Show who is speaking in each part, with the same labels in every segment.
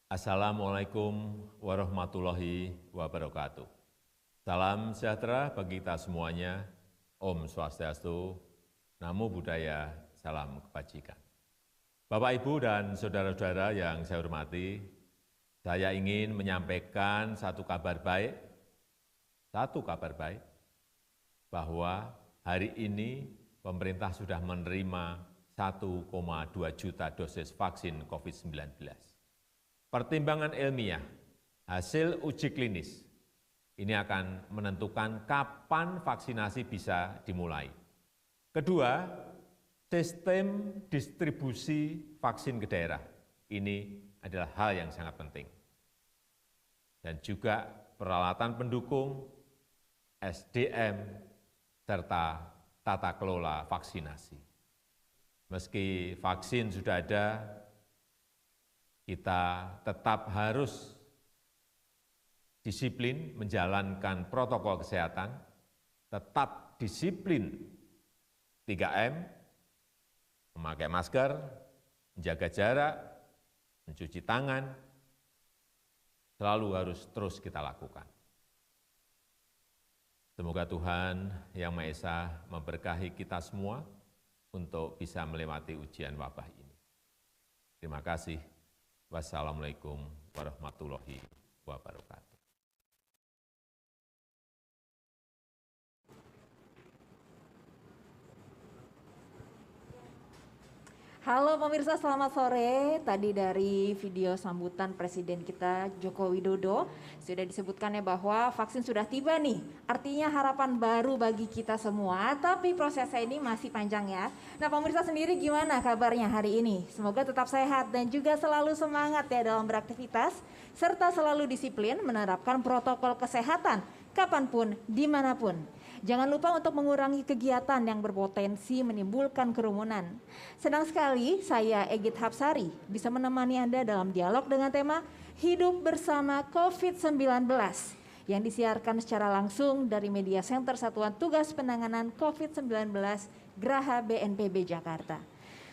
Speaker 1: Assalamualaikum warahmatullahi wabarakatuh. Salam sejahtera bagi kita semuanya. Om Swastiastu, Namo Buddhaya, salam kebajikan. Bapak, Ibu, dan saudara-saudara yang saya hormati, saya ingin menyampaikan satu kabar baik, bahwa hari ini pemerintah sudah menerima 1,2 juta dosis vaksin COVID-19. Pertimbangan ilmiah, hasil uji klinis, ini akan menentukan kapan vaksinasi bisa dimulai. Kedua, sistem distribusi vaksin ke daerah. Ini adalah hal yang sangat penting. Dan juga peralatan pendukung, SDM, serta tata kelola vaksinasi. Meski vaksin sudah ada, kita tetap harus disiplin menjalankan protokol kesehatan, tetap disiplin 3M, memakai masker, menjaga jarak, mencuci tangan, selalu harus terus kita lakukan. Semoga Tuhan Yang Maha Esa memberkahi kita semua untuk bisa melewati ujian wabah ini. Terima kasih. Wassalamualaikum warahmatullahi wabarakatuh.
Speaker 2: Halo pemirsa, selamat sore. Tadi dari video sambutan Presiden kita Joko Widodo sudah disebutkan ya bahwa vaksin sudah tiba nih. Artinya harapan baru bagi kita semua, tapi prosesnya ini masih panjang ya. Nah pemirsa sendiri gimana kabarnya hari ini? Semoga tetap sehat dan juga selalu semangat ya dalam beraktivitas, serta selalu disiplin menerapkan protokol kesehatan kapanpun, dimanapun. Jangan lupa untuk mengurangi kegiatan yang berpotensi menimbulkan kerumunan. Senang sekali saya Egit Hapsari bisa menemani Anda dalam dialog dengan tema Hidup Bersama COVID-19 yang disiarkan secara langsung dari Media Center Satuan Tugas Penanganan COVID-19 Graha BNPB Jakarta.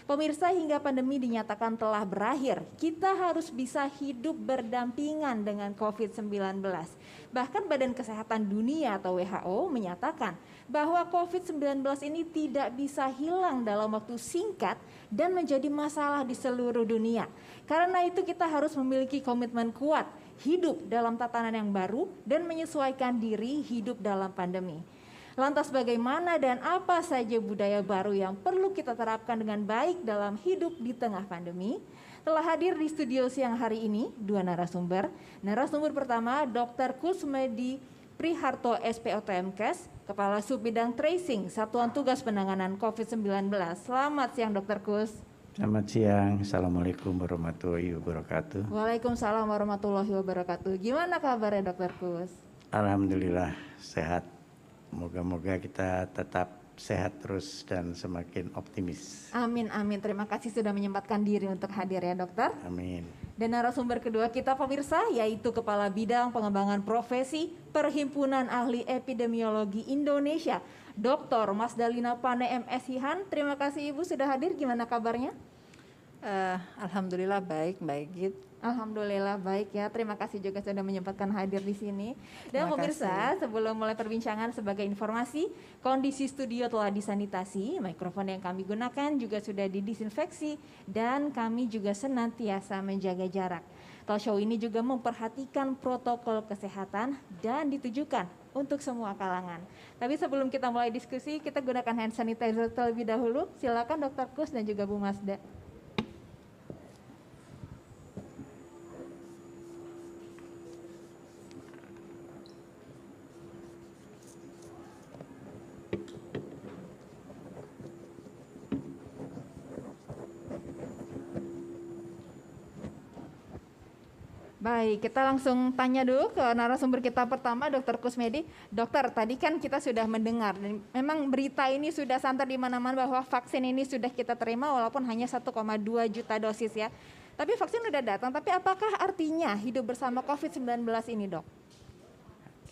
Speaker 2: Pemirsa, hingga pandemi dinyatakan telah berakhir, kita harus bisa hidup berdampingan dengan COVID-19. Bahkan Badan Kesehatan Dunia atau WHO menyatakan bahwa COVID-19 ini tidak bisa hilang dalam waktu singkat dan menjadi masalah di seluruh dunia. Karena itu kita harus memiliki komitmen kuat, hidup dalam tatanan yang baru dan menyesuaikan diri hidup dalam pandemi. Lantas bagaimana dan apa saja budaya baru yang perlu kita terapkan dengan baik dalam hidup di tengah pandemi? Telah hadir di studio siang hari ini dua narasumber. Narasumber pertama Dr. Kusmedi Priharto SPOTMKes, Kepala Subbidang Tracing Satuan Tugas Penanganan COVID-19. Selamat siang Dr. Kus.
Speaker 3: Selamat siang, Assalamualaikum warahmatullahi wabarakatuh.
Speaker 2: Waalaikumsalam warahmatullahi wabarakatuh. Gimana kabarnya Dr. Kus?
Speaker 3: Alhamdulillah sehat. Moga-moga kita tetap sehat terus dan semakin optimis.
Speaker 2: Amin, amin. Terima kasih sudah menyempatkan diri untuk hadir ya dokter.
Speaker 3: Amin.
Speaker 2: Dan narasumber kedua kita pemirsa yaitu Kepala Bidang Pengembangan Profesi Perhimpunan Ahli Epidemiologi Indonesia, Dr. Mas Dalina Pane MS Hihan. Terima kasih Ibu sudah hadir. Gimana kabarnya?
Speaker 4: Alhamdulillah baik, Git.
Speaker 2: Alhamdulillah baik ya. Terima kasih juga sudah menyempatkan hadir di sini. Dan pemirsa, sebelum mulai perbincangan sebagai informasi, kondisi studio telah disanitasi, mikrofon yang kami gunakan juga sudah didisinfeksi dan kami juga senantiasa menjaga jarak. Talk show ini juga memperhatikan protokol kesehatan dan ditujukan untuk semua kalangan. Tapi sebelum kita mulai diskusi, kita gunakan hand sanitizer terlebih dahulu. Silakan Dr. Kus dan juga Bu Masda. Baik, kita langsung tanya dulu ke narasumber kita pertama, Dr. Kusmedi. Dokter, tadi kan kita sudah mendengar, dan memang berita ini sudah santer di mana-mana bahwa vaksin ini sudah kita terima walaupun hanya 1,2 juta dosis ya. Tapi vaksin sudah datang, tapi apakah artinya hidup bersama COVID-19 ini, Dok?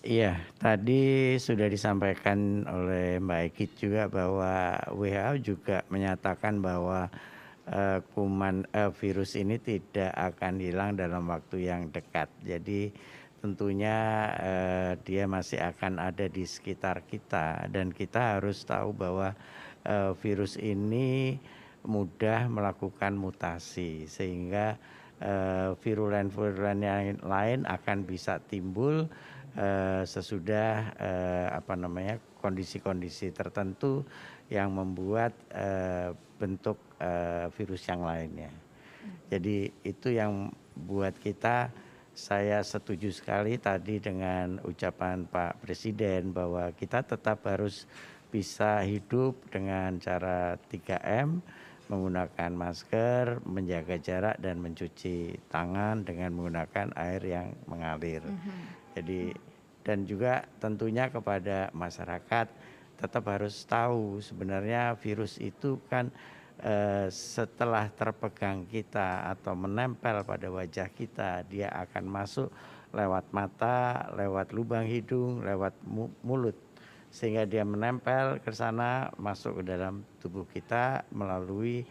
Speaker 3: Iya, tadi sudah disampaikan oleh Mbak Egit juga bahwa WHO juga menyatakan bahwa virus ini tidak akan hilang dalam waktu yang dekat. Jadi tentunya dia masih akan ada di sekitar kita dan kita harus tahu bahwa virus ini mudah melakukan mutasi sehingga virulen yang lain akan bisa timbul sesudah kondisi-kondisi tertentu yang membuat bentuk virus yang lainnya. Jadi itu yang buat kita, saya setuju sekali tadi dengan ucapan Pak Presiden bahwa kita tetap harus bisa hidup dengan cara 3M, menggunakan masker, menjaga jarak dan mencuci tangan dengan menggunakan air yang mengalir. Jadi dan juga tentunya kepada masyarakat tetap harus tahu sebenarnya virus itu kan setelah terpegang kita atau menempel pada wajah kita, dia akan masuk lewat mata, lewat lubang hidung, lewat mulut. Sehingga dia menempel ke sana, masuk ke dalam tubuh kita melalui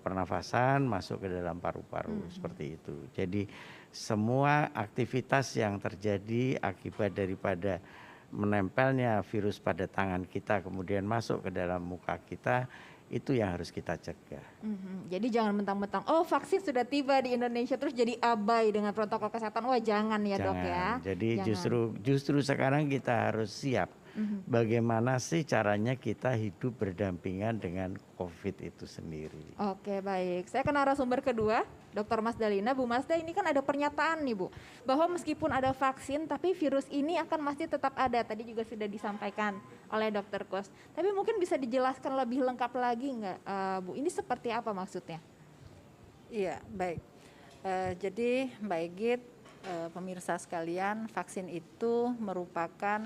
Speaker 3: pernafasan, masuk ke dalam paru-paru, seperti itu. Jadi semua aktivitas yang terjadi akibat daripada menempelnya virus pada tangan kita kemudian masuk ke dalam muka kita, itu yang harus kita cegah.
Speaker 2: Jadi jangan mentang-mentang vaksin sudah tiba di Indonesia terus jadi abai dengan protokol kesehatan. Wah, jangan ya, Dok ya.
Speaker 3: Jadi justru sekarang kita harus siap. Bagaimana sih caranya kita hidup berdampingan dengan COVID itu sendiri.
Speaker 2: Oke, baik. Saya ke narasumber kedua, Dr. Mas Dalina. Bu Masda, ini kan ada pernyataan nih Bu, bahwa meskipun ada vaksin tapi virus ini akan masih tetap ada. Tadi juga sudah disampaikan oleh Dr. Kus. Tapi mungkin bisa dijelaskan lebih lengkap lagi nggak Bu? Ini seperti apa maksudnya?
Speaker 4: Iya, baik. Jadi Mbak Igit, pemirsa sekalian, vaksin itu merupakan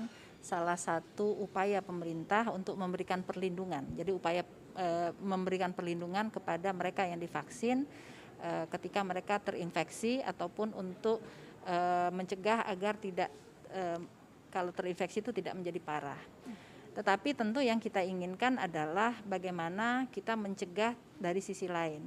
Speaker 4: salah satu upaya pemerintah untuk memberikan perlindungan. Jadi upaya memberikan perlindungan kepada mereka yang divaksin ketika mereka terinfeksi ataupun untuk mencegah agar tidak kalau terinfeksi itu tidak menjadi parah. Tetapi tentu yang kita inginkan adalah bagaimana kita mencegah dari sisi lain.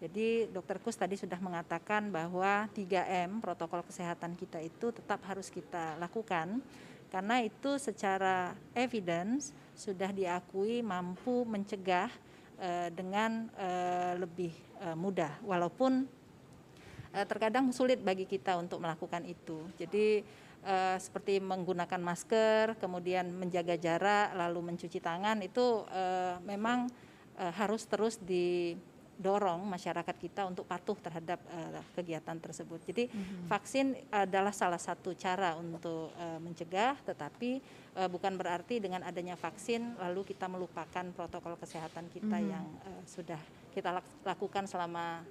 Speaker 4: Jadi Dr. Kus tadi sudah mengatakan bahwa 3M protokol kesehatan kita itu tetap harus kita lakukan. Karena itu secara evidence sudah diakui mampu mencegah dengan lebih mudah, walaupun terkadang sulit bagi kita untuk melakukan itu. Jadi seperti menggunakan masker, kemudian menjaga jarak, lalu mencuci tangan itu memang harus terus dorong masyarakat kita untuk patuh terhadap kegiatan tersebut. Jadi vaksin adalah salah satu cara untuk mencegah, tetapi bukan berarti dengan adanya vaksin lalu kita melupakan protokol kesehatan kita yang sudah kita lakukan selama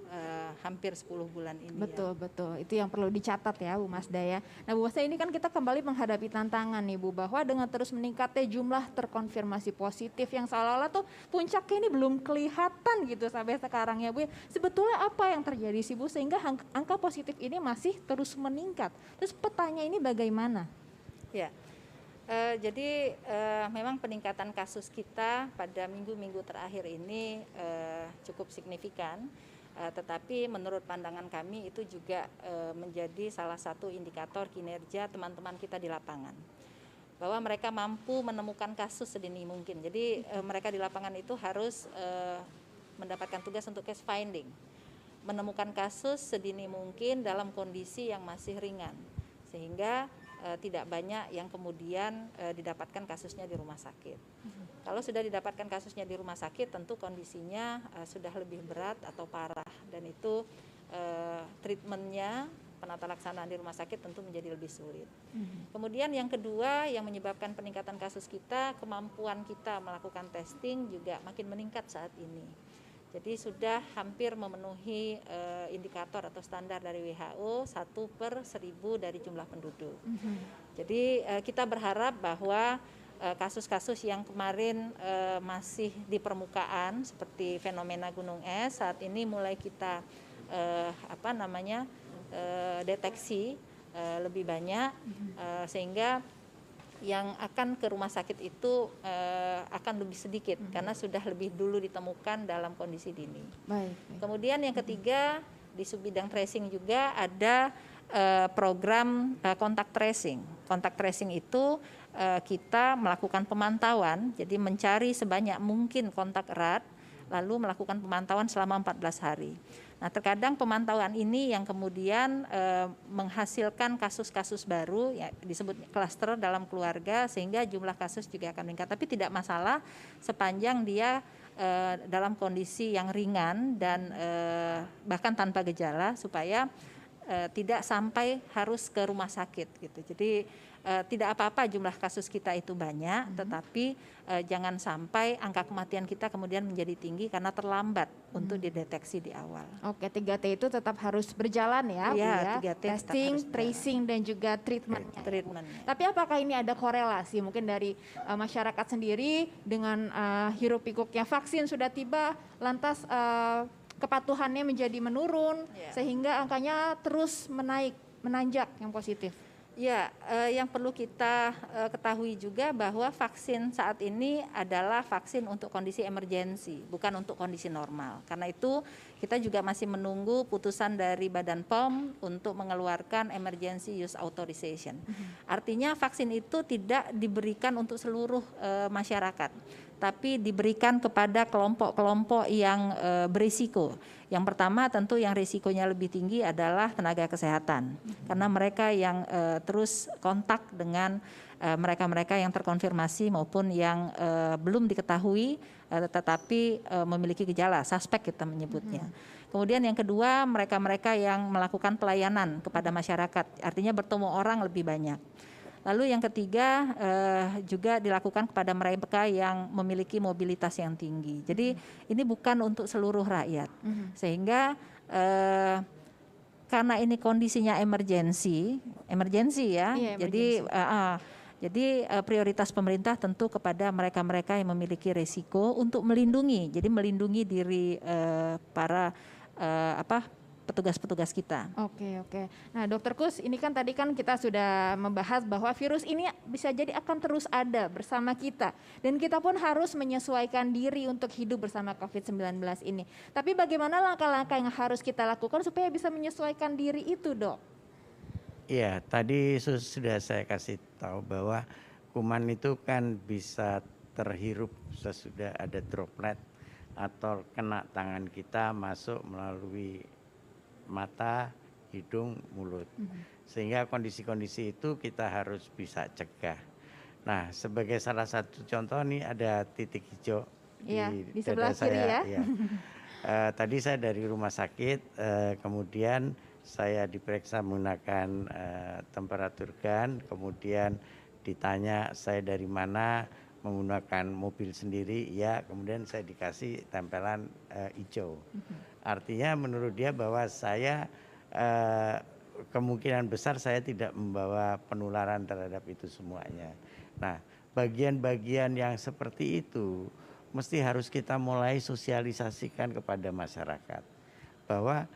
Speaker 4: hampir 10 bulan ini.
Speaker 2: Betul, betul. Itu yang perlu dicatat ya Bu Masda ya. Nah Bu Masda, ini kan kita kembali menghadapi tantangan nih Bu, bahwa dengan terus meningkatnya jumlah terkonfirmasi positif yang seolah-olah tuh puncaknya ini belum kelihatan gitu sampai sekarang ya Bu. Sebetulnya apa yang terjadi sih Bu sehingga angka positif ini masih terus meningkat? Terus petanya ini bagaimana?
Speaker 4: Ya. Jadi memang peningkatan kasus kita pada minggu-minggu terakhir ini cukup signifikan, tetapi menurut pandangan kami itu juga menjadi salah satu indikator kinerja teman-teman kita di lapangan, bahwa mereka mampu menemukan kasus sedini mungkin. Jadi mereka di lapangan itu harus mendapatkan tugas untuk case finding, menemukan kasus sedini mungkin dalam kondisi yang masih ringan, sehingga tidak banyak yang kemudian didapatkan kasusnya di rumah sakit. Kalau sudah didapatkan kasusnya di rumah sakit, tentu kondisinya sudah lebih berat atau parah, dan itu treatmentnya, penata laksanaan di rumah sakit tentu menjadi lebih sulit. Kemudian yang kedua yang menyebabkan peningkatan kasus kita, kemampuan kita melakukan testing juga makin meningkat saat ini. Jadi sudah hampir memenuhi indikator atau standar dari WHO 1/1000 dari jumlah penduduk. Jadi kita berharap bahwa kasus-kasus yang kemarin masih di permukaan seperti fenomena gunung es saat ini mulai kita deteksi lebih banyak, sehingga yang akan ke rumah sakit itu akan lebih sedikit karena sudah lebih dulu ditemukan dalam kondisi dini.
Speaker 2: Baik.
Speaker 4: Kemudian yang ketiga di subbidang tracing juga ada program kontak tracing. Kontak tracing itu kita melakukan pemantauan, jadi mencari sebanyak mungkin kontak erat, lalu melakukan pemantauan selama 14 hari. Nah, terkadang pemantauan ini yang kemudian menghasilkan kasus-kasus baru, ya, disebut klaster dalam keluarga, sehingga jumlah kasus juga akan meningkat. Tapi tidak masalah sepanjang dia dalam kondisi yang ringan dan bahkan tanpa gejala, supaya tidak sampai harus ke rumah sakit gitu. Jadi tidak apa-apa jumlah kasus kita itu banyak, tetapi jangan sampai angka kematian kita kemudian menjadi tinggi karena terlambat untuk dideteksi di awal.
Speaker 2: Oke, 3T itu tetap harus berjalan ya, Bu
Speaker 4: Iya,
Speaker 2: ya.
Speaker 4: 3T tetap
Speaker 2: Testing,
Speaker 4: harus berjalan.
Speaker 2: tracing dan juga treatmentnya.
Speaker 4: Treatmentnya.
Speaker 2: Tapi apakah ini ada korelasi mungkin dari masyarakat sendiri dengan hiruk pikuknya vaksin sudah tiba, lantas kepatuhannya menjadi menurun,
Speaker 4: Ya.
Speaker 2: sehingga angkanya terus menanjak yang positif?
Speaker 4: Ya, yang perlu kita ketahui juga bahwa vaksin saat ini adalah vaksin untuk kondisi emergensi, bukan untuk kondisi normal. Karena itu kita juga masih menunggu putusan dari Badan POM untuk mengeluarkan emergency use authorization. Artinya vaksin itu tidak diberikan untuk seluruh masyarakat, tapi diberikan kepada kelompok-kelompok yang berisiko. Yang pertama tentu yang risikonya lebih tinggi adalah tenaga kesehatan, karena mereka yang terus kontak dengan mereka-mereka yang terkonfirmasi maupun yang belum diketahui tetapi memiliki gejala, suspek kita menyebutnya. Kemudian yang kedua, mereka-mereka yang melakukan pelayanan kepada masyarakat, artinya bertemu orang lebih banyak. Lalu yang ketiga juga dilakukan kepada mereka yang memiliki mobilitas yang tinggi. Jadi ini bukan untuk seluruh rakyat, sehingga karena ini kondisinya emergensi ya.
Speaker 2: Iya,
Speaker 4: Jadi prioritas pemerintah tentu kepada mereka-mereka yang memiliki risiko untuk melindungi. Jadi melindungi diri para petugas-petugas kita.
Speaker 2: Oke. Nah, Dokter Kus, ini kan tadi kan kita sudah membahas bahwa virus ini bisa jadi akan terus ada bersama kita. Dan kita pun harus menyesuaikan diri untuk hidup bersama COVID-19 ini. Tapi bagaimana langkah-langkah yang harus kita lakukan supaya bisa menyesuaikan diri itu, Dok?
Speaker 3: Iya, tadi sudah saya kasih tahu bahwa kuman itu kan bisa terhirup sesudah ada droplet atau kena tangan kita masuk melalui mata, hidung, mulut. Sehingga kondisi-kondisi itu kita harus bisa cegah. Nah, sebagai salah satu contoh nih ada titik hijau
Speaker 2: di
Speaker 3: dada
Speaker 2: sebelah kiri
Speaker 3: saya.
Speaker 2: ya.
Speaker 3: Tadi saya dari rumah sakit, kemudian saya diperiksa menggunakan temperatur gun, kemudian ditanya saya dari mana, menggunakan mobil sendiri, ya, kemudian saya dikasih tempelan hijau. Artinya menurut dia bahwa saya kemungkinan besar saya tidak membawa penularan terhadap itu semuanya. Nah, bagian-bagian yang seperti itu mesti harus kita mulai sosialisasikan kepada masyarakat. Bahwa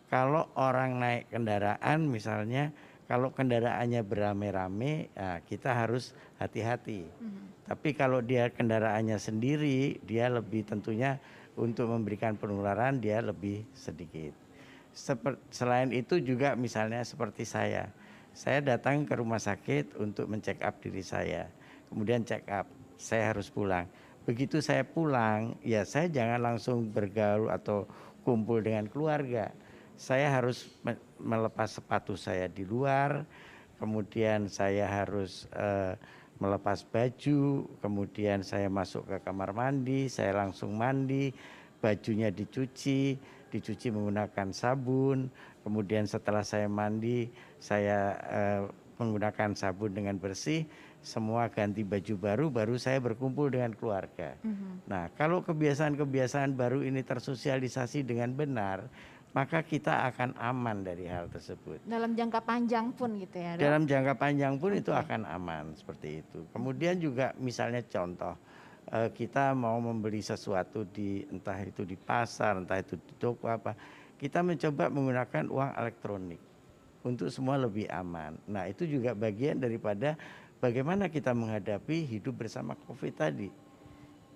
Speaker 3: kalau orang naik kendaraan misalnya, kalau kendaraannya beramai-ramai, ya kita harus hati-hati. Tapi kalau dia kendaraannya sendiri, dia lebih tentunya untuk memberikan penularan dia lebih sedikit. Selain itu juga misalnya seperti saya datang ke rumah sakit untuk men-check up diri saya, kemudian check up, saya harus pulang. Begitu saya pulang, ya saya jangan langsung bergaul atau kumpul dengan keluarga. Saya harus melepas sepatu saya di luar, kemudian saya harus melepas baju, kemudian saya masuk ke kamar mandi, saya langsung mandi, bajunya dicuci menggunakan sabun, kemudian setelah saya mandi, saya menggunakan sabun dengan bersih, semua ganti baju baru saya berkumpul dengan keluarga. Nah, kalau kebiasaan-kebiasaan baru ini tersosialisasi dengan benar, maka kita akan aman dari hal tersebut.
Speaker 2: Dalam jangka panjang pun gitu ya, Dok?
Speaker 3: Dalam jangka panjang pun itu akan aman seperti itu. Kemudian juga misalnya contoh, kita mau membeli sesuatu entah itu di pasar, entah itu di toko apa, kita mencoba menggunakan uang elektronik untuk semua lebih aman. Nah, itu juga bagian daripada bagaimana kita menghadapi hidup bersama COVID tadi.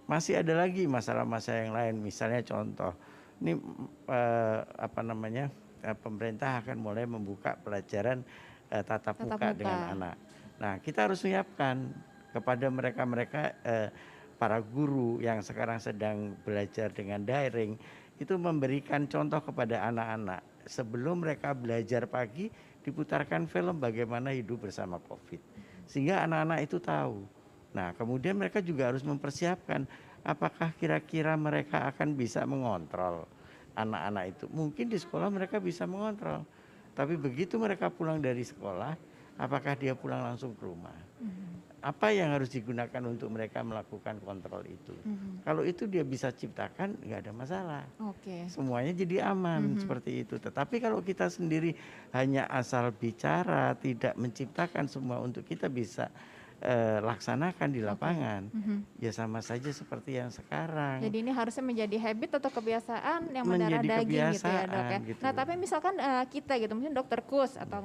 Speaker 3: Masih ada lagi masalah-masalah yang lain, misalnya contoh, ini pemerintah akan mulai membuka pelajaran tatap muka dengan anak. Nah, kita harus menyiapkan kepada mereka-mereka para guru yang sekarang sedang belajar dengan daring, itu memberikan contoh kepada anak-anak. Sebelum mereka belajar pagi, diputarkan film bagaimana hidup bersama COVID. Sehingga anak-anak itu tahu. Nah, kemudian mereka juga harus mempersiapkan apakah kira-kira mereka akan bisa mengontrol anak-anak itu. Mungkin di sekolah mereka bisa mengontrol. Tapi begitu mereka pulang dari sekolah, apakah dia pulang langsung ke rumah? Apa yang harus digunakan untuk mereka melakukan kontrol itu? Kalau itu dia bisa ciptakan, nggak ada masalah. Semuanya jadi aman seperti itu. Tetapi kalau kita sendiri hanya asal bicara, tidak menciptakan semua untuk kita bisa laksanakan di lapangan, ya sama saja seperti yang sekarang.
Speaker 2: Jadi ini harusnya menjadi habit atau kebiasaan yang mendarah daging gitu ya dok ya.
Speaker 3: Gitu.
Speaker 2: Nah tapi misalkan kita gitu, mungkin dokter Kus atau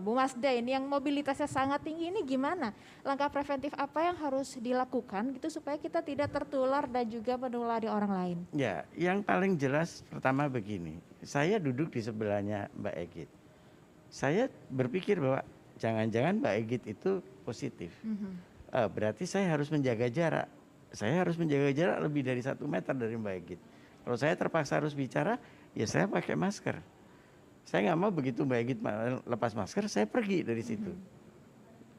Speaker 2: Bu Masda ini yang mobilitasnya sangat tinggi, ini gimana? Langkah preventif apa yang harus dilakukan gitu supaya kita tidak tertular dan juga menulari orang lain?
Speaker 3: Ya, yang paling jelas pertama begini, saya duduk di sebelahnya Mbak Egit. Saya berpikir bahwa jangan-jangan Mbak Egit itu positif. Berarti saya harus menjaga jarak. Saya harus menjaga jarak lebih dari 1 meter dari Mbak Egit. Kalau saya terpaksa harus bicara, ya saya pakai masker. Saya nggak mau begitu Mbak Egit lepas masker, saya pergi dari situ.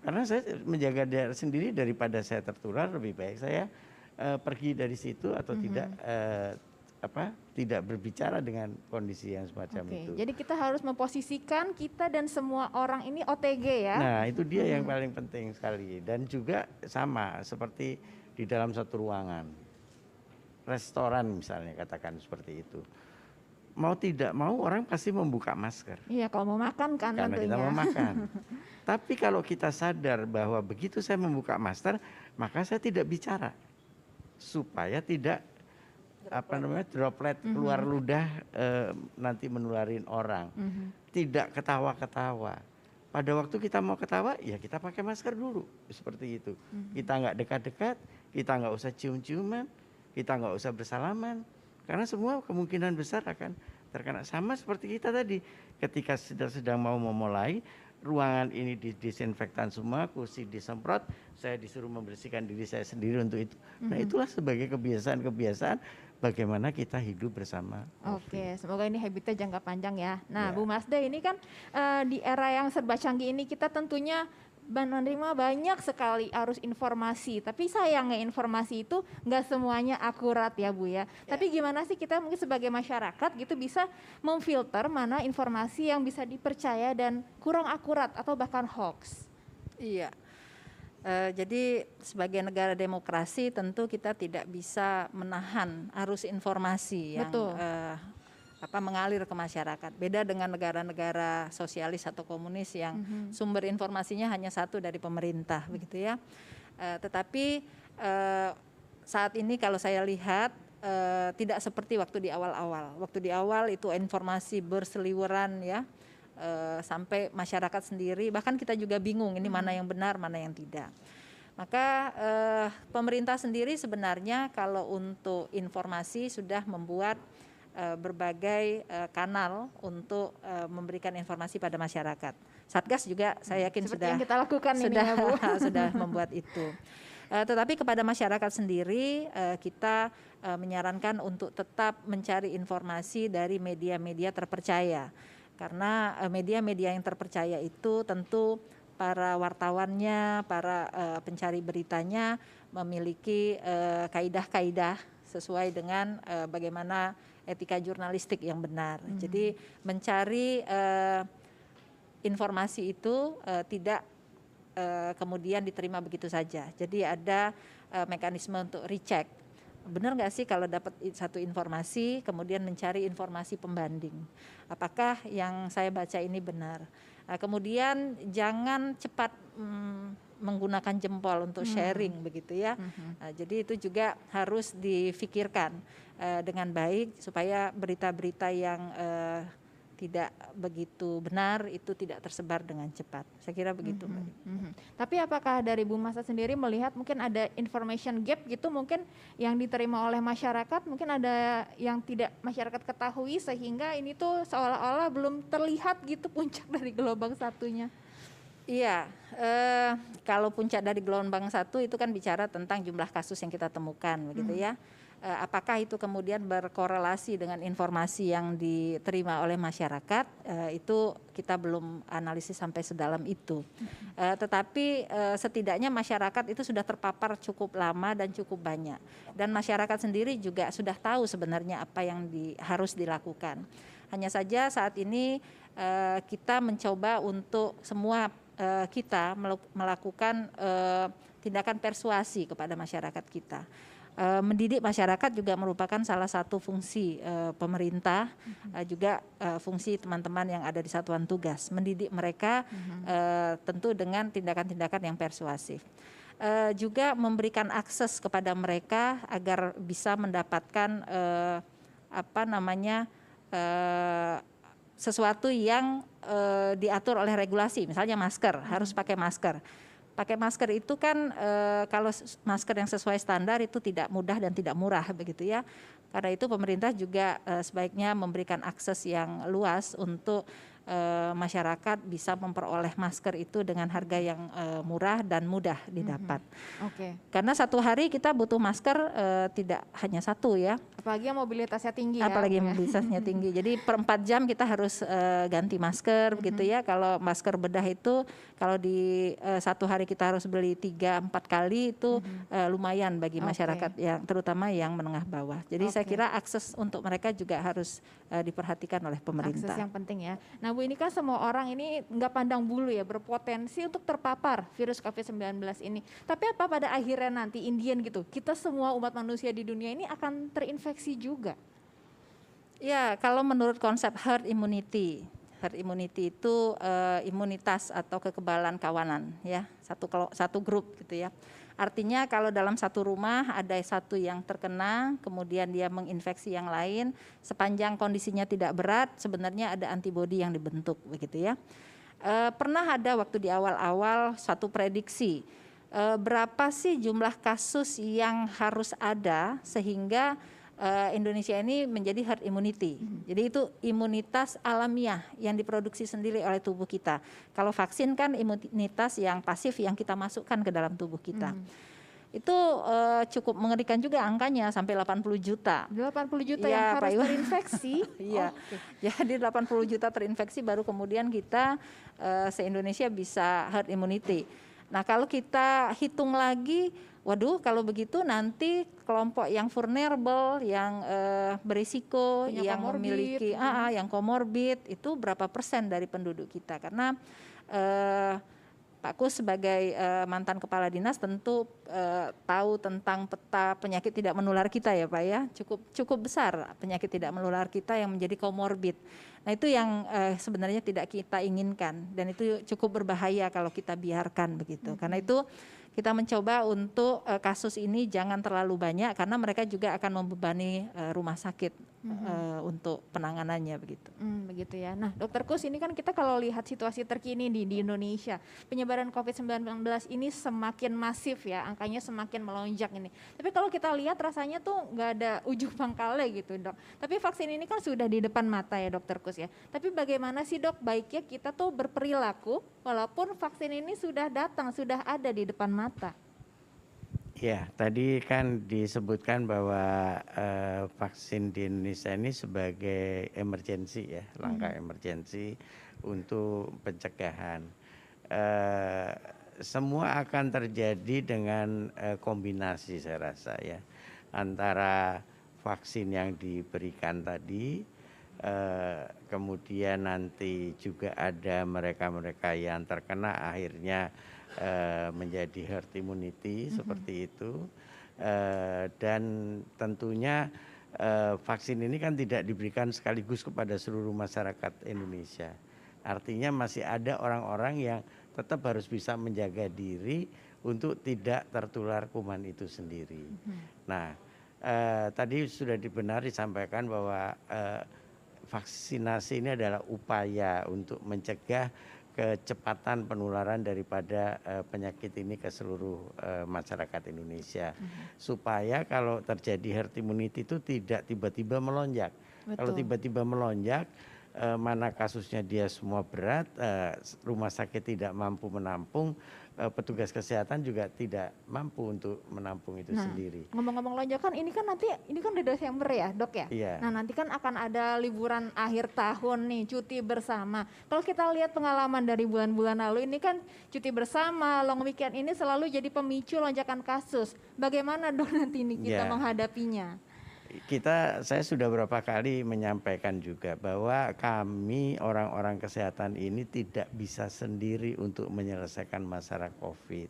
Speaker 3: Karena saya menjaga jarak sendiri daripada saya tertular, lebih baik saya pergi dari situ atau tidak berbicara dengan kondisi yang semacam itu.
Speaker 2: Jadi kita harus memposisikan kita dan semua orang ini OTG ya.
Speaker 3: Nah, itu dia yang paling penting sekali. Dan juga sama seperti di dalam satu ruangan. Restoran misalnya, katakan seperti itu. Mau tidak mau orang pasti membuka masker.
Speaker 2: Iya, kalau mau makan kan
Speaker 3: karena
Speaker 2: tentunya.
Speaker 3: kita mau makan. Tapi kalau kita sadar bahwa begitu saya membuka masker, maka saya tidak bicara. Supaya tidak droplet keluar ludah nanti menularin orang. Tidak ketawa-ketawa. Pada waktu kita mau ketawa, ya kita pakai masker dulu, seperti itu. Kita nggak dekat-dekat, kita nggak usah cium-ciuman, kita nggak usah bersalaman, karena semua kemungkinan besar akan terkena. Sama seperti kita tadi, ketika sedang mau memulai, ruangan ini didisinfektan semua, kursi disemprot, saya disuruh membersihkan diri saya sendiri untuk itu. Nah, itulah sebagai kebiasaan-kebiasaan bagaimana kita hidup bersama.
Speaker 2: Oke, semoga ini habitnya jangka panjang ya. Nah, Bu Masda, ini kan di era yang serba canggih ini kita tentunya menerima banyak sekali arus informasi, tapi sayangnya informasi itu nggak semuanya akurat ya Bu ya. Tapi gimana sih kita mungkin sebagai masyarakat gitu bisa memfilter mana informasi yang bisa dipercaya dan kurang akurat atau bahkan hoax?
Speaker 4: Iya. Jadi sebagai negara demokrasi tentu kita tidak bisa menahan arus informasi yang mengalir ke masyarakat. Beda dengan negara-negara sosialis atau komunis yang sumber informasinya hanya satu dari pemerintah, begitu ya. Tetapi saat ini kalau saya lihat tidak seperti waktu di awal-awal. Waktu di awal itu informasi berseliweran ya, sampai masyarakat sendiri, bahkan kita juga bingung ini mana yang benar, mana yang tidak. Maka pemerintah sendiri sebenarnya kalau untuk informasi sudah membuat berbagai kanal untuk memberikan informasi pada masyarakat. Satgas juga saya yakin
Speaker 2: seperti
Speaker 4: sudah
Speaker 2: yang kita lakukan
Speaker 4: sudah membuat itu. Tetapi kepada masyarakat sendiri kita menyarankan untuk tetap mencari informasi dari media-media terpercaya. Karena media-media yang terpercaya itu tentu para wartawannya, para pencari beritanya memiliki kaidah-kaidah sesuai dengan bagaimana etika jurnalistik yang benar. Jadi mencari informasi itu tidak kemudian diterima begitu saja. Jadi ada mekanisme untuk recheck. Benar nggak sih kalau dapat satu informasi, kemudian mencari informasi pembanding. Apakah yang saya baca ini benar? Kemudian jangan cepat menggunakan jempol untuk sharing begitu ya. Jadi itu juga harus difikirkan dengan baik supaya berita-berita yang tidak begitu benar itu tidak tersebar dengan cepat. Saya kira begitu, Mbak.
Speaker 2: Tapi apakah dari Bu Masa sendiri melihat mungkin ada information gap gitu mungkin yang diterima oleh masyarakat, mungkin ada yang tidak masyarakat ketahui sehingga ini tuh seolah-olah belum terlihat gitu puncak dari gelombang satunya?
Speaker 4: Iya, kalau puncak dari gelombang satu itu kan bicara tentang jumlah kasus yang kita temukan, begitu ya. Apakah itu kemudian berkorelasi dengan informasi yang diterima oleh masyarakat, itu kita belum analisis sampai sedalam itu. Tetapi setidaknya masyarakat itu sudah terpapar cukup lama dan cukup banyak. Dan masyarakat sendiri juga sudah tahu sebenarnya apa yang harus dilakukan. Hanya saja saat ini kita mencoba untuk semua kita melakukan tindakan persuasi kepada masyarakat kita. Mendidik masyarakat juga merupakan salah satu fungsi pemerintah, juga fungsi teman-teman yang ada di satuan tugas. Mendidik mereka tentu dengan tindakan-tindakan yang persuasif. Juga memberikan akses kepada mereka agar bisa mendapatkan sesuatu yang diatur oleh regulasi, misalnya masker, harus pakai masker. Pakai masker itu kan kalau masker yang sesuai standar itu tidak mudah dan tidak murah begitu ya. Karena itu pemerintah juga sebaiknya memberikan akses yang luas untuk masyarakat bisa memperoleh masker itu dengan harga yang murah dan mudah didapat. Karena satu hari kita butuh masker tidak hanya satu ya.
Speaker 2: Apalagi yang mobilitasnya tinggi
Speaker 4: Apalagi mobilitasnya tinggi. Jadi per 4 jam kita harus ganti masker begitu ya. Kalau masker bedah itu kalau di satu hari kita harus beli 3-4 kali itu lumayan bagi masyarakat yang terutama yang menengah bawah. Jadi saya kira akses untuk mereka juga harus diperhatikan oleh pemerintah.
Speaker 2: Akses yang penting ya. Nah Bu, ini kan semua orang ini nggak pandang bulu ya, berpotensi untuk terpapar virus COVID-19 ini. Tapi apa pada akhirnya nanti Indian gitu, kita semua umat manusia di dunia ini akan terinfeksi juga?
Speaker 4: Ya, kalau menurut konsep herd immunity itu imunitas atau kekebalan kawanan ya, satu grup gitu ya. Artinya kalau dalam satu rumah ada satu yang terkena, kemudian dia menginfeksi yang lain, sepanjang kondisinya tidak berat, sebenarnya ada antibodi yang dibentuk begitu ya. Pernah ada waktu di awal-awal suatu prediksi, berapa sih jumlah kasus yang harus ada sehingga Indonesia ini menjadi herd immunity. Jadi itu imunitas alamiah yang diproduksi sendiri oleh tubuh kita. Kalau vaksin kan imunitas yang pasif yang kita masukkan ke dalam tubuh kita. Itu cukup mengerikan juga angkanya sampai 80 juta.
Speaker 2: 80 juta ya, yang harus terinfeksi?
Speaker 4: Iya, jadi 80 juta terinfeksi baru kemudian kita se-Indonesia bisa herd immunity. Nah kalau kita hitung lagi, waduh kalau begitu nanti kelompok yang vulnerable, yang berisiko, yang memiliki yang komorbid itu berapa persen dari penduduk kita. Karena Pak Kus sebagai mantan kepala dinas tentu tahu tentang peta penyakit tidak menular kita ya Pak ya, cukup besar penyakit tidak menular kita yang menjadi komorbid. Nah itu yang sebenarnya tidak kita inginkan dan itu cukup berbahaya kalau kita biarkan begitu. Karena itu kita mencoba untuk kasus ini jangan terlalu banyak karena mereka juga akan membebani rumah sakit untuk penanganannya begitu.
Speaker 2: Begitu ya. Nah, Dokter Kus, ini kan kita kalau lihat situasi terkini di Indonesia, penyebaran COVID-19 ini semakin masif ya, angkanya semakin melonjak ini. Tapi kalau kita lihat rasanya tuh nggak ada ujung pangkalnya gitu Dok. Tapi vaksin ini kan sudah di depan mata ya Dokter Kus ya. Tapi bagaimana sih Dok baiknya kita tuh berperilaku walaupun vaksin ini sudah datang, sudah ada di depan mata?
Speaker 3: Ya, tadi kan disebutkan bahwa vaksin di Indonesia ini sebagai emergensi ya, langkah emergensi untuk pencegahan. Semua akan terjadi dengan kombinasi saya rasa ya, antara vaksin yang diberikan tadi, kemudian nanti juga ada mereka-mereka yang terkena akhirnya menjadi herd immunity seperti itu, dan tentunya vaksin ini kan tidak diberikan sekaligus kepada seluruh masyarakat Indonesia. Artinya masih ada orang-orang yang tetap harus bisa menjaga diri untuk tidak tertular kuman itu sendiri. Nah, tadi sudah disampaikan bahwa vaksinasi ini adalah upaya untuk mencegah kecepatan penularan daripada penyakit ini ke seluruh masyarakat Indonesia. Supaya kalau terjadi herd immunity itu tidak tiba-tiba melonjak. Kalau tiba-tiba melonjak, mana kasusnya dia semua berat, rumah sakit tidak mampu menampung, petugas kesehatan juga tidak mampu untuk menampung itu sendiri.
Speaker 2: Ngomong-ngomong lonjakan, ini kan udah Desember ya dok ya?
Speaker 3: Iya.
Speaker 2: Nah nanti kan akan ada liburan akhir tahun nih, cuti bersama. Kalau kita lihat pengalaman dari bulan-bulan lalu, ini kan cuti bersama, long weekend ini selalu jadi pemicu lonjakan kasus. Bagaimana dok nanti ini kita menghadapinya?
Speaker 3: Saya sudah beberapa kali menyampaikan juga bahwa kami orang-orang kesehatan ini tidak bisa sendiri untuk menyelesaikan masalah COVID.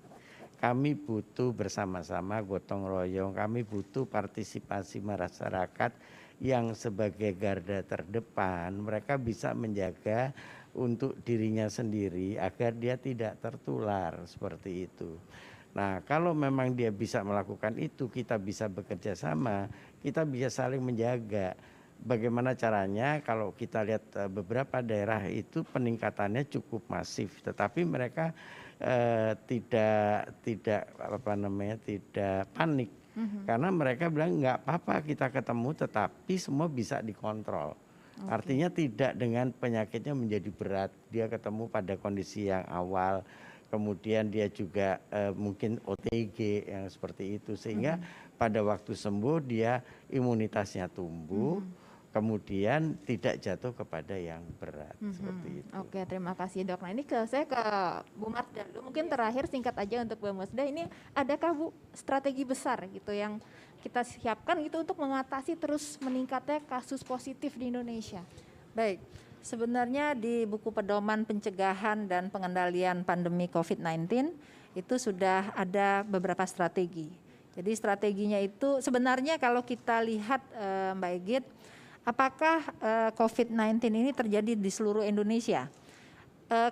Speaker 3: Kami butuh bersama-sama gotong royong, kami butuh partisipasi masyarakat yang sebagai garda terdepan, mereka bisa menjaga untuk dirinya sendiri agar dia tidak tertular seperti itu. Nah, kalau memang dia bisa melakukan itu, kita bisa bekerja sama, kita bisa saling menjaga. Bagaimana caranya? Kalau kita lihat beberapa daerah itu peningkatannya cukup masif, tetapi mereka tidak panik, karena mereka bilang nggak apa-apa kita ketemu, tetapi semua bisa dikontrol. Artinya tidak dengan penyakitnya menjadi berat, dia ketemu pada kondisi yang awal. Kemudian dia juga mungkin OTG yang seperti itu, sehingga pada waktu sembuh dia imunitasnya tumbuh, kemudian tidak jatuh kepada yang berat seperti itu.
Speaker 2: Oke, terima kasih dok. Nah ini saya ke Bu Masda dulu, mungkin terakhir singkat aja untuk Bu Masda, ini adakah Bu strategi besar gitu yang kita siapkan gitu untuk mengatasi terus meningkatnya kasus positif di Indonesia?
Speaker 4: Baik. Sebenarnya di buku pedoman pencegahan dan pengendalian pandemi COVID-19 itu sudah ada beberapa strategi. Jadi strateginya itu sebenarnya kalau kita lihat Mbak Egit, apakah COVID-19 ini terjadi di seluruh Indonesia?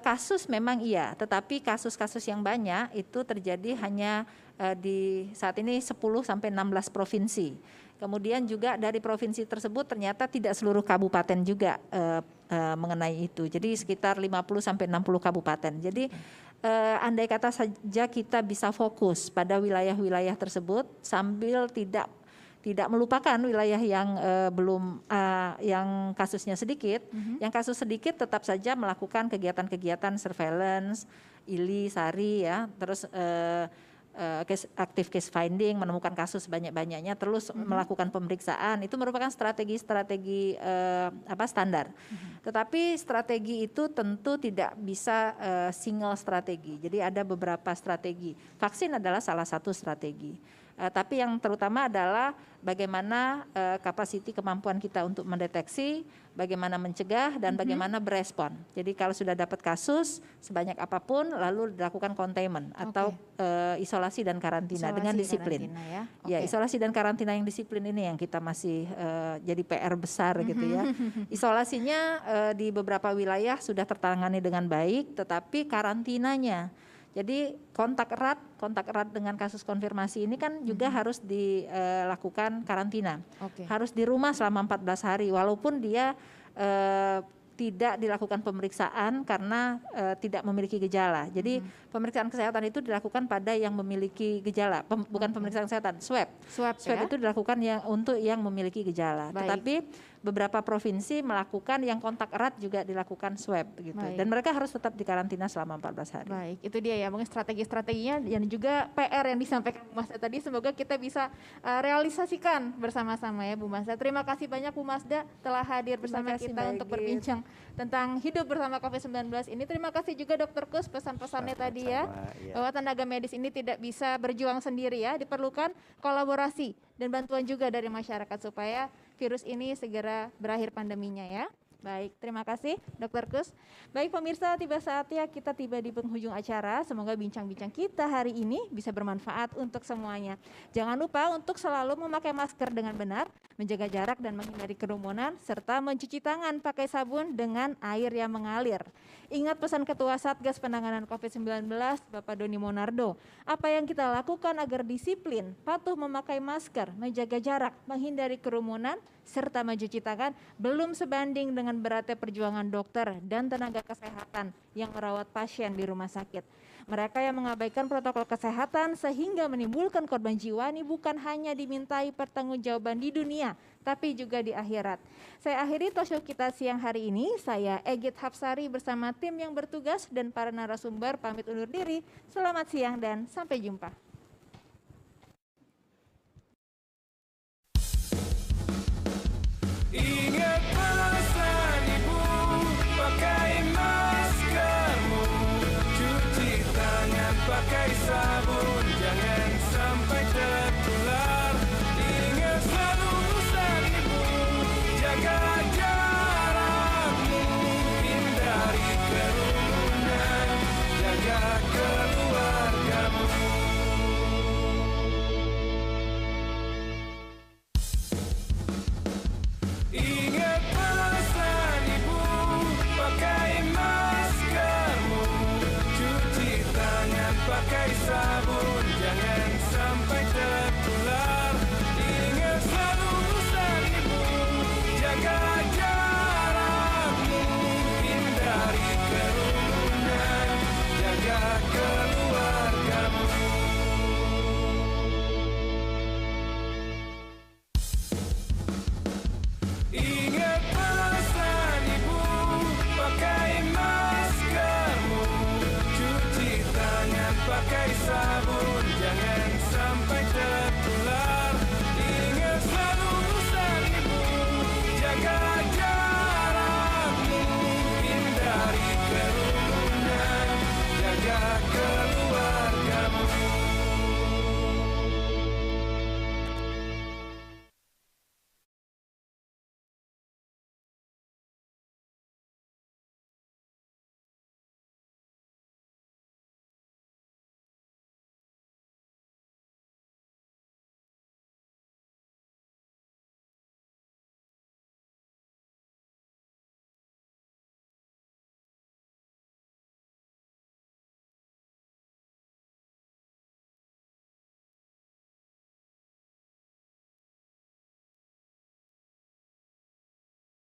Speaker 4: Kasus memang iya, tetapi kasus-kasus yang banyak itu terjadi hanya di saat ini 10 sampai 16 provinsi. Kemudian juga dari provinsi tersebut ternyata tidak seluruh kabupaten juga mengenai itu. Jadi sekitar 50 sampai 60 kabupaten. Jadi andai kata saja kita bisa fokus pada wilayah-wilayah tersebut sambil tidak melupakan wilayah yang belum yang kasusnya sedikit. Yang kasus sedikit tetap saja melakukan kegiatan-kegiatan surveillance, ILI, SARI ya, terus active case finding, menemukan kasus banyak-banyaknya, terus melakukan pemeriksaan. Itu merupakan strategi standar. Tetapi strategi itu tentu tidak bisa single strategi. Jadi ada beberapa strategi. Vaksin adalah salah satu strategi. Tapi yang terutama adalah bagaimana kapasiti kemampuan kita untuk mendeteksi, bagaimana mencegah dan bagaimana berespon. Jadi kalau sudah dapat kasus sebanyak apapun lalu dilakukan containment atau isolasi dan karantina dengan disiplin. Ya, isolasi dan karantina yang disiplin ini yang kita masih jadi PR besar gitu ya. Isolasinya di beberapa wilayah sudah tertangani dengan baik, tetapi karantinanya, jadi kontak erat dengan kasus konfirmasi ini kan juga harus dilakukan karantina. Harus di rumah selama 14 hari walaupun dia tidak dilakukan pemeriksaan karena tidak memiliki gejala. Jadi pemeriksaan kesehatan itu dilakukan pada yang memiliki gejala, bukan pemeriksaan kesehatan, swab ya? Itu dilakukan untuk yang memiliki gejala. Baik. Tetapi beberapa provinsi melakukan yang kontak erat juga dilakukan swab gitu. Baik. Dan mereka harus tetap dikarantina selama 14 hari.
Speaker 2: Baik, itu dia ya, mungkin strategi-strateginya dan juga PR yang disampaikan Bu Masda tadi, semoga kita bisa realisasikan bersama-sama ya Bu Masda. Terima kasih banyak Bu Masda telah hadir bersama kita untuk berbincang tentang hidup bersama COVID-19 ini. Terima kasih juga Dr. Kus pesan-pesannya tadi ya, bahwa tenaga medis ini tidak bisa berjuang sendiri ya, diperlukan kolaborasi dan bantuan juga dari masyarakat supaya virus ini segera berakhir pandeminya ya. Baik, terima kasih Dr. Kus. Baik pemirsa, tiba saatnya kita tiba di penghujung acara. Semoga bincang-bincang kita hari ini bisa bermanfaat untuk semuanya. Jangan lupa untuk selalu memakai masker dengan benar, menjaga jarak dan menghindari kerumunan, serta mencuci tangan pakai sabun dengan air yang mengalir. Ingat pesan Ketua Satgas Penanganan COVID-19, Bapak Doni Monardo. Apa yang kita lakukan agar disiplin, patuh memakai masker, menjaga jarak, menghindari kerumunan, serta mencuci tangan belum sebanding dengan beratnya perjuangan dokter dan tenaga kesehatan yang merawat pasien di rumah sakit. Mereka yang mengabaikan protokol kesehatan sehingga menimbulkan korban jiwa ini bukan hanya dimintai pertanggungjawaban di dunia, tapi juga di akhirat. Saya akhiri talkshow kita siang hari ini. Saya Egit Hapsari bersama tim yang bertugas dan para narasumber pamit undur diri. Selamat siang dan sampai jumpa.